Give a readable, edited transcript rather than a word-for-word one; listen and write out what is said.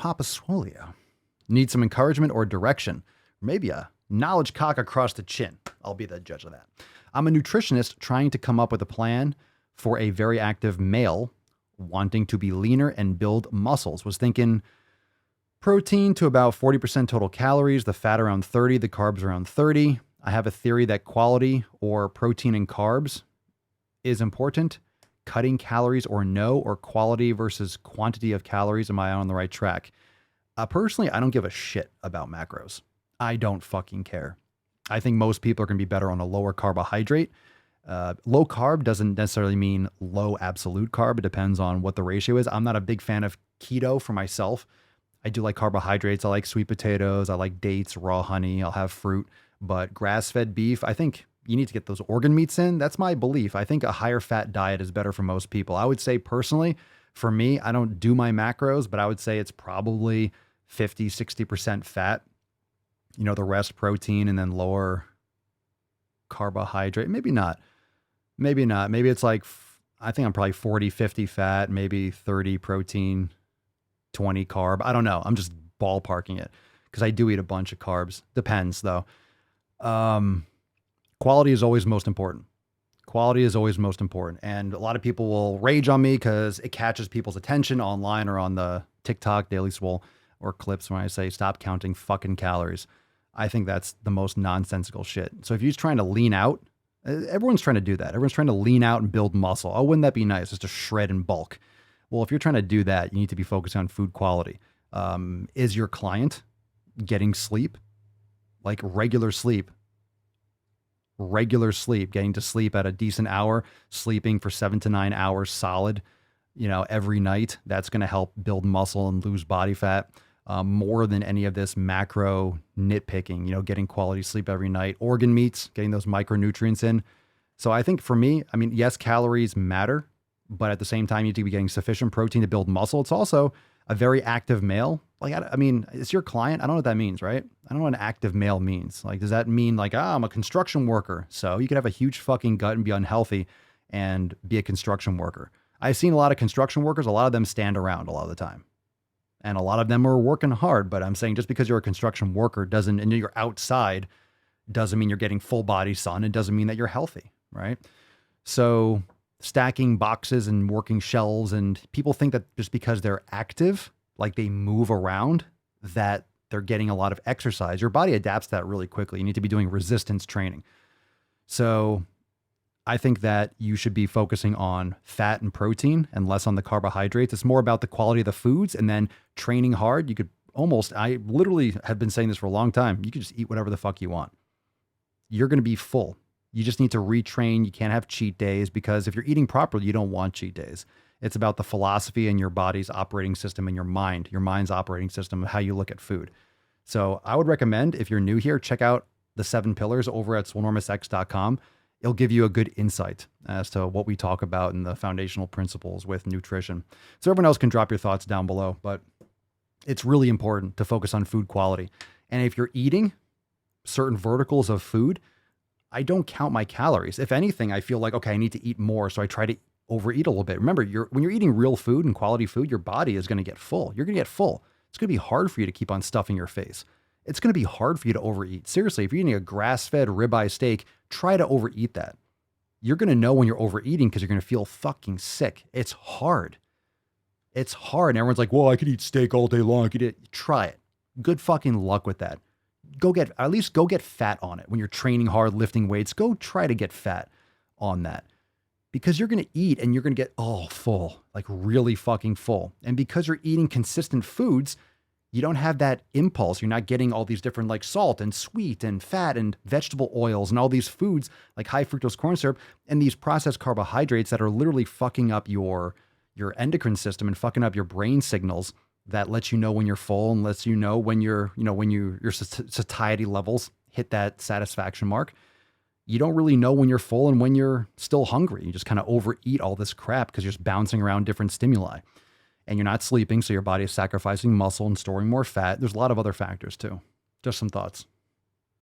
Papa Swolio. Need some encouragement or direction? Maybe a knowledge cock across the chin. I'll be the judge of that. I'm a nutritionist trying to come up with a plan for a very active male wanting to be leaner and build muscles. Was thinking protein to about 40% total calories, the fat around 30, the carbs around 30. I have a theory that quality or protein and carbs is important. Cutting calories or no, or quality versus quantity of calories. Am I on the right track? Personally, I don't give a shit about macros. I don't fucking care. I think most people are going to be better on a lower carbohydrate. Low carb doesn't necessarily mean low absolute carb. It depends on what the ratio is. I'm not a big fan of keto for myself. I do like carbohydrates. I like sweet potatoes. I like dates, raw honey. I'll have fruit. But grass-fed beef, I think you need to get those organ meats in. That's my belief. I think a higher fat diet is better for most people. I would say personally, for me, I don't do my macros, but I would say it's probably 50, 60% fat. You know, the rest protein and then lower carbohydrate. Maybe not. Maybe not. Maybe it's like, I think I'm probably 40, 50 fat, maybe 30 protein, 20 carb. I don't know. I'm just ballparking it because I do eat a bunch of carbs. Depends though. Quality is always most important. Quality is always most important. And a lot of people will rage on me because it catches people's attention online or on the TikTok, Daily Swole, or clips when I say stop counting fucking calories. I think that's the most nonsensical shit. So if you're just trying to lean out, everyone's trying to do that. Everyone's trying to lean out and build muscle. Oh, wouldn't that be nice? Just to shred in bulk. Well, if you're trying to do that, you need to be focusing on food quality. Is your client getting sleep? Like regular sleep, getting to sleep at a decent hour, sleeping for 7 to 9 hours solid, every night. That's going to help build muscle and lose body fat more than any of this macro nitpicking, getting quality sleep every night, organ meats, getting those micronutrients in. So I think for me, yes, calories matter, but at the same time, you need to be getting sufficient protein to build muscle. It's also a very active male. Like, it's your client. I don't know what that means, right? I don't know what an active male means. Like, does that mean like, I'm a construction worker? So you could have a huge fucking gut and be unhealthy and be a construction worker. I've seen a lot of construction workers. A lot of them stand around a lot of the time. And a lot of them are working hard, but I'm saying just because you're a construction worker and you're outside doesn't mean you're getting full body sun. It doesn't mean that you're healthy, right? So stacking boxes and working shelves, and people think that just because they're active, like they move around, that they're getting a lot of exercise. Your body adapts to that really quickly. You need to be doing resistance training. So I think that you should be focusing on fat and protein and less on the carbohydrates. It's more about the quality of the foods, and then training hard. You could I literally have been saying this for a long time. You could just eat whatever the fuck you want. You're going to be full. You just need to retrain. You can't have cheat days, because if you're eating properly, you don't want cheat days. It's about the philosophy and your body's operating system and your mind's operating system of how you look at food. So I would recommend, if you're new here, check out the 7 pillars over at swolenormousx.com. It'll give you a good insight as to what we talk about in the foundational principles with nutrition. So everyone else can drop your thoughts down below, but it's really important to focus on food quality. And if you're eating certain verticals of food, I don't count my calories. If anything, I feel like, okay, I need to eat more. So I try to overeat a little bit. Remember, when you're eating real food and quality food, your body is going to get full. You're going to get full. It's going to be hard for you to keep on stuffing your face. It's going to be hard for you to overeat. Seriously, if you're eating a grass-fed ribeye steak, try to overeat that. You're going to know when you're overeating because you're going to feel fucking sick. It's hard. It's hard. And everyone's like, well, I could eat steak all day long. Try it. Good fucking luck with that. Go get fat on it. When you're training hard, lifting weights, go try to get fat on that. Because you're going to eat and you're going to get full, like really fucking full. And because you're eating consistent foods, you don't have that impulse. You're not getting all these different like salt and sweet and fat and vegetable oils and all these foods like high fructose corn syrup and these processed carbohydrates that are literally fucking up your endocrine system and fucking up your brain signals that lets you know when you're full and lets you know when your satiety levels hit that satisfaction mark. You don't really know when you're full and when you're still hungry. You just kind of overeat all this crap because you're just bouncing around different stimuli. And you're not sleeping, so your body is sacrificing muscle and storing more fat. There's a lot of other factors too. Just some thoughts.